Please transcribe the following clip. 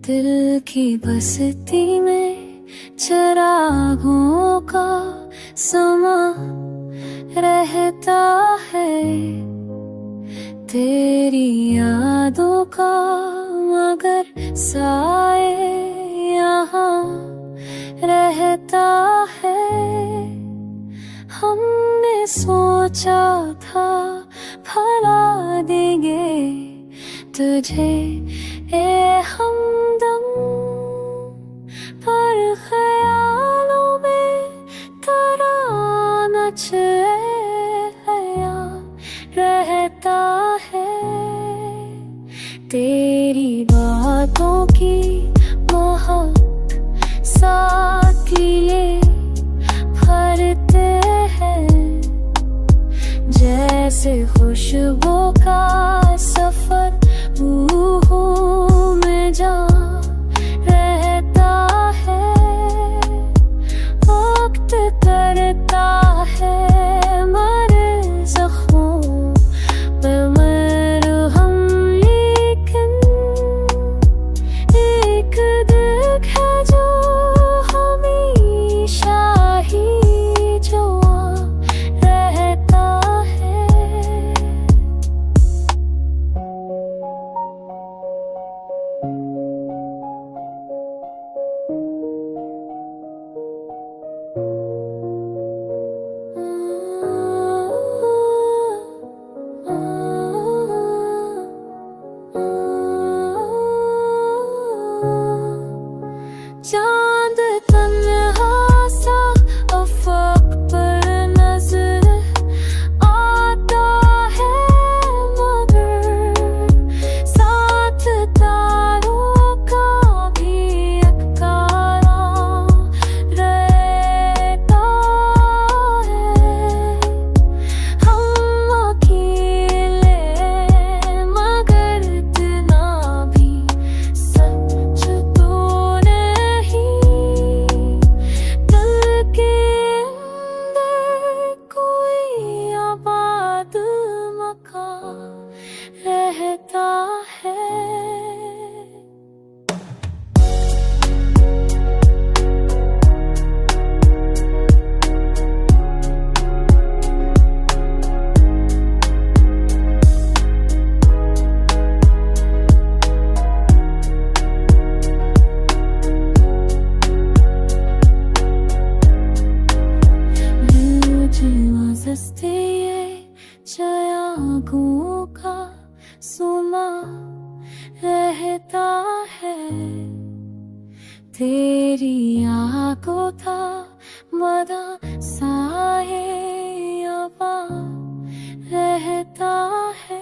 दिल की बस्ती में चिरागों का समा रहता है, तेरी यादों का मगर साए यहाँ रहता है। हमने सोचा था भला देंगे तुझे ए हमदम, पर ख्यालों में तराना चला रहता है। तेरी बातों की महक साथ लिए भरते हैं, जैसे खुशबू का सफर रूहों में जा रहता है। वक्त करता है मरे ज़ख्मों पे मरहम, लेकिन एक दुख है जो हमेशा ही जो रहता है। चांद तन्हा सा अफ़क़ पर नज़र आता है, मगर साथ तारों का भी अक्कारा रहता है। हम अकेले मगर इतना भी सच तो दिल के अंदर कोई आबाद मकान रहता है। चिरागों का सुमा रहता है, तेरी आँखों था मदा साए यहाँ रहता है।